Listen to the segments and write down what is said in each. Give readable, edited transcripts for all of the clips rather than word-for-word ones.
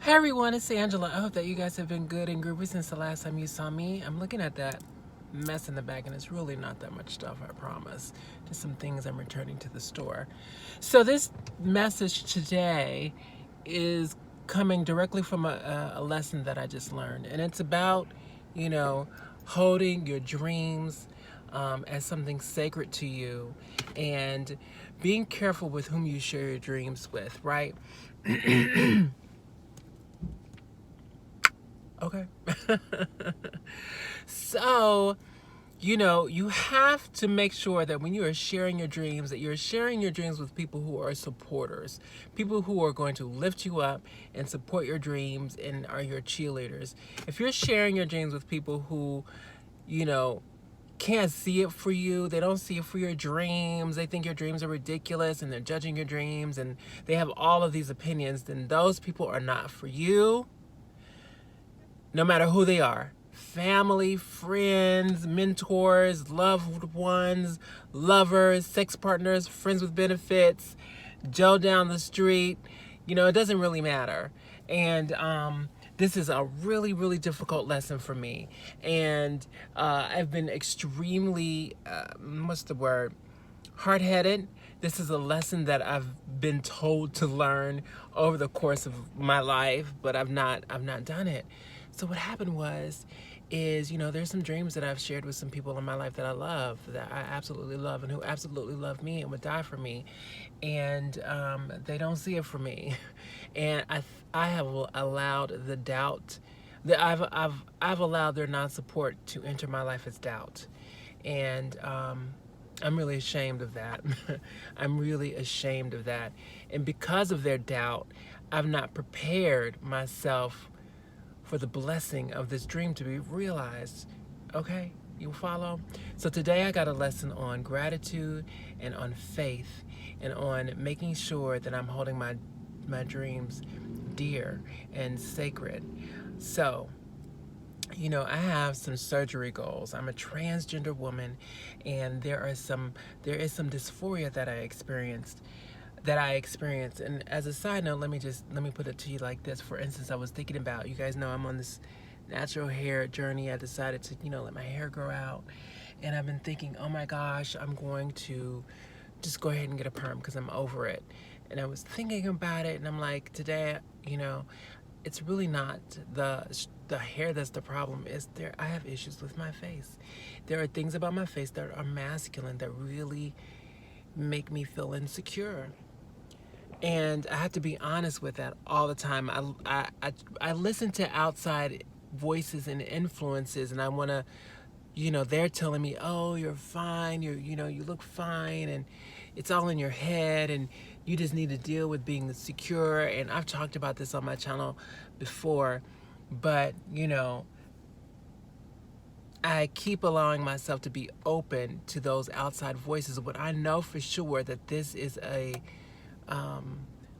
Hey everyone, it's Angela. I hope that you guys have been good and groovy since the last time you saw me. I'm looking at that mess in the back and it's really not that much stuff, I promise. Just some things I'm returning to the store. So this message today is coming directly from a lesson that I just learned. And it's about, you know, holding your dreams as something sacred to you and being careful with whom you share your dreams with, right? Okay. So, you have to make sure that when you are sharing your dreams, that you're sharing your dreams with people who are supporters, people who are going to lift you up and support your dreams and are your cheerleaders. If you're sharing your dreams with people who, you know, can't see it for you, they don't see it for your dreams, they think your dreams are ridiculous and they're judging your dreams and they have all of these opinions, then those people are not for you. No matter who they are, family, friends, mentors, loved ones, lovers, sex partners, friends with benefits, Joe down the street, it doesn't really matter. And this is a really, really difficult lesson for me. And I've been extremely, what's the word? Hard-headed. This is a lesson that I've been told to learn over the course of my life, but I've not done it. So what happened is there's some dreams that I've shared with some people in my life that I love, that I absolutely love, and who absolutely love me and would die for me, and they don't see it for me, and I have allowed the doubt that I've allowed their non-support to enter my life as doubt, and I'm really ashamed of that. I'm really ashamed of that. And because of their doubt, I've not prepared myself for the blessing of this dream to be realized. Okay? You follow? So today I got a lesson on gratitude and on faith and on making sure that I'm holding my dreams dear and sacred. So, I have some surgery goals. I'm a transgender woman, and there is some dysphoria that I experienced. And as a side note, let me put it to you like this. For instance, I was thinking about, you guys know I'm on this natural hair journey. I decided to, let my hair grow out, and I've been thinking, oh my gosh, I'm going to just go ahead and get a perm because I'm over it. And I was thinking about it, and I'm like, today, it's really not the hair that's the problem. I have issues with my face. There are things about my face that are masculine that really make me feel insecure. And I have to be honest with that all the time. I listen to outside voices and influences, and I want to, they're telling me, oh, you're fine, you look fine, and it's all in your head, and you just need to deal with being secure. And I've talked about this on my channel before, but I keep allowing myself to be open to those outside voices, but I know for sure that this is a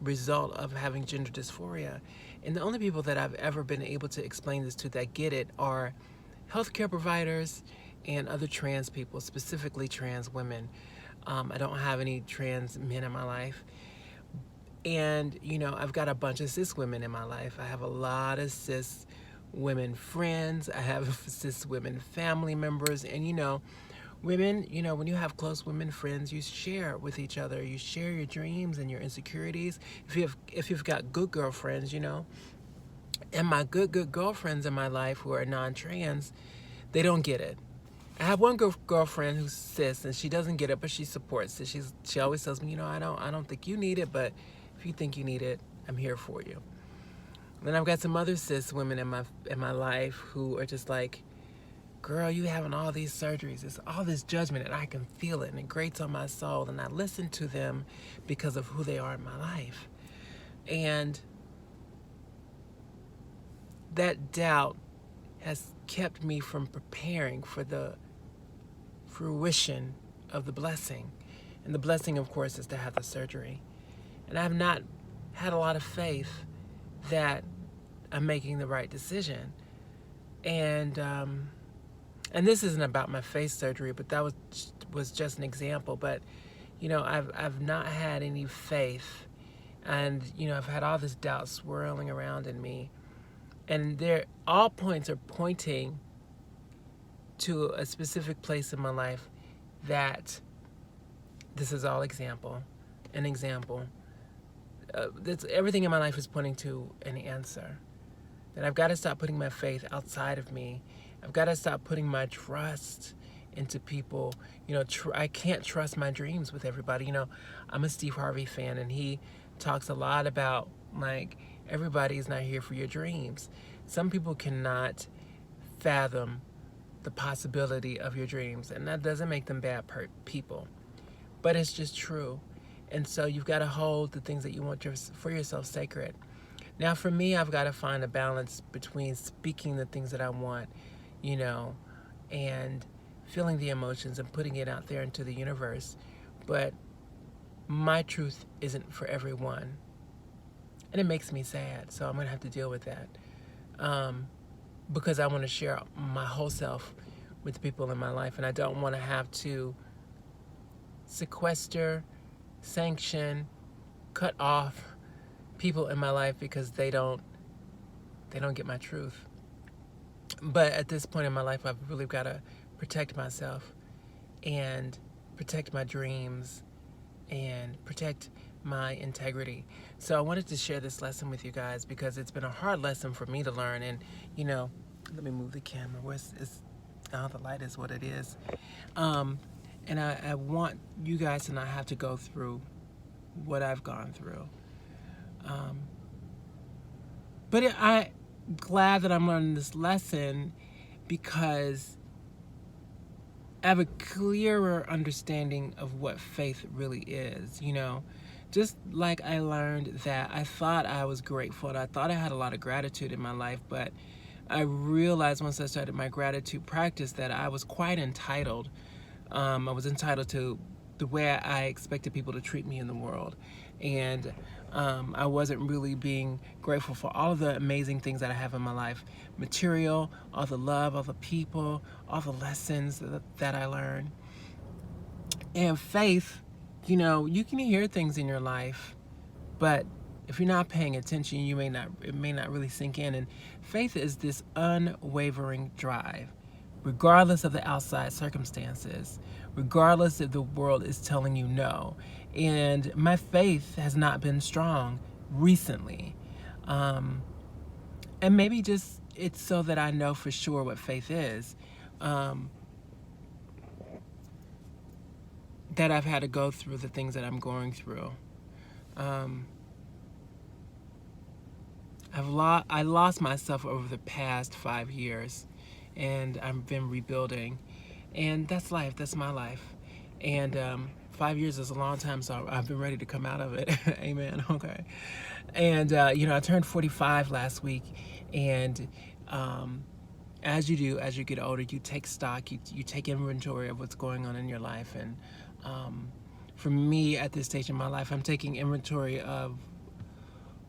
result of having gender dysphoria. And the only people that I've ever been able to explain this to that get it are healthcare providers and other trans people, specifically trans women. I don't have any trans men in my life. And, I've got a bunch of cis women in my life. I have a lot of cis women friends. I have cis women family members. And, women, when you have close women friends, you share with each other. You share your dreams and your insecurities. If you've got good girlfriends, and my good girlfriends in my life who are non-trans, they don't get it. I have one girlfriend who's cis, and she doesn't get it, but she supports it. She always tells me, I don't think you need it, but if you think you need it, I'm here for you. Then I've got some other cis women in my life who are just like, girl, you having all these surgeries, it's all this judgment, and I can feel it, and it grates on my soul, and I listen to them because of who they are in my life. And that doubt has kept me from preparing for the fruition of the blessing. And the blessing, of course, is to have the surgery. And I have not had a lot of faith that I'm making the right decision. And this isn't about my face surgery, but that was just an example. But I've not had any faith And, I've had all this doubt swirling around in me. And all points are pointing to a specific place in my life that this is all an example. Everything in my life is pointing to an answer. That I've got to stop putting my faith outside of me. I've got to stop putting my trust into people. I can't trust my dreams with everybody. I'm a Steve Harvey fan, and he talks a lot about, like, everybody's not here for your dreams. Some people cannot fathom the possibility of your dreams, and that doesn't make them bad people, but it's just true. And so you've got to hold the things that you want for yourself sacred. Now, for me, I've got to find a balance between speaking the things that I want, and feeling the emotions and putting it out there into the universe. But my truth isn't for everyone. And it makes me sad, so I'm going to have to deal with that. Because I want to share my whole self with the people in my life, and I don't want to have to sequester, sanction, cut off people in my life because they don't get my truth. But at this point in my life, I've really got to protect myself and protect my dreams and protect my integrity. So I wanted to share this lesson with you guys because it's been a hard lesson for me to learn. And, let me move the camera. The light is what it is. And I want you guys to not have to go through what I've gone through. But I'm glad that I'm learning this lesson because I have a clearer understanding of what faith really is, Just like I learned that I thought I was grateful and I thought I had a lot of gratitude in my life, but I realized once I started my gratitude practice that I was quite entitled. I was entitled to the way I expected people to treat me in the world. And I wasn't really being grateful for all of the amazing things that I have in my life. Material, all the love, all the people, all the lessons that I learned. And faith, you can hear things in your life, but if you're not paying attention, it may not really sink in. And faith is this unwavering drive, regardless of the outside circumstances, regardless if the world is telling you no. And my faith has not been strong recently. And maybe just it's so that I know for sure what faith is. That I've had to go through the things that I'm going through. I lost myself over the past 5 years, and I've been rebuilding, and that's life. That's my life, and 5 years is a long time, so I've been ready to come out of it. Amen. Okay, and I turned 45 last week, and as you do, as you get older, you take stock, you take inventory of what's going on in your life, and for me at this stage in my life, I'm taking inventory of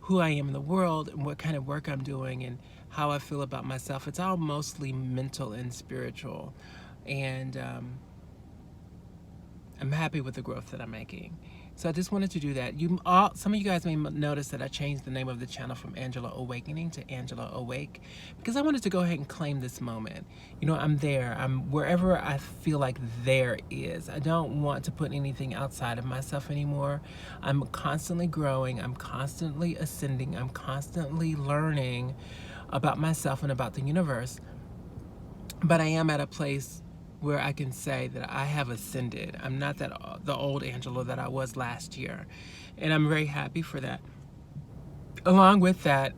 who I am in the world and what kind of work I'm doing and how I feel about myself. It's all mostly mental and spiritual. And I'm happy with the growth that I'm making. So I just wanted to do that. Some of you guys may notice that I changed the name of the channel from Angela Awakening to Angela Awake because I wanted to go ahead and claim this moment. I'm there. I'm wherever I feel like there is. I don't want to put anything outside of myself anymore. I'm constantly growing. I'm constantly ascending. I'm constantly learning about myself and about the universe. But I am at a place where I can say that I have ascended. I'm not the old Angela that I was last year. And I'm very happy for that. Along with that,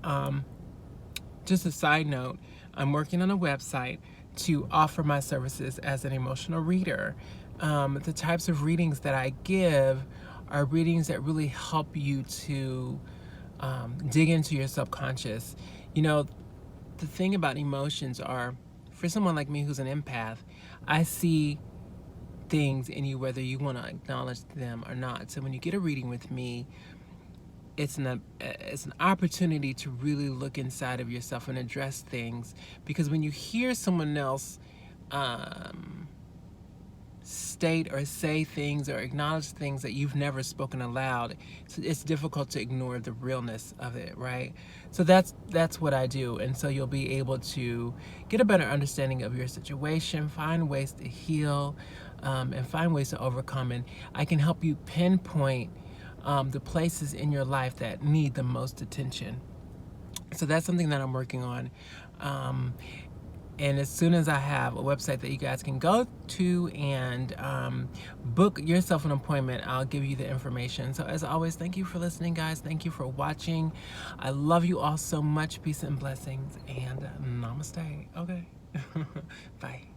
just a side note, I'm working on a website to offer my services as an emotional reader. The types of readings that I give are readings that really help you to dig into your subconscious. The thing about emotions are, for someone like me who's an empath, I see things in you whether you want to acknowledge them or not. So when you get a reading with me, it's an opportunity to really look inside of yourself and address things. Because when you hear someone else state or say things or acknowledge things that you've never spoken aloud, it's difficult to ignore the realness of it, right? So that's what I do, and so you'll be able to get a better understanding of your situation, find ways to heal, and find ways to overcome. And I can help you pinpoint the places in your life that need the most attention. So that's something that I'm working on. And as soon as I have a website that you guys can go to and book yourself an appointment, I'll give you the information. So as always, thank you for listening, guys. Thank you for watching. I love you all so much. Peace and blessings, and namaste. Okay. Bye.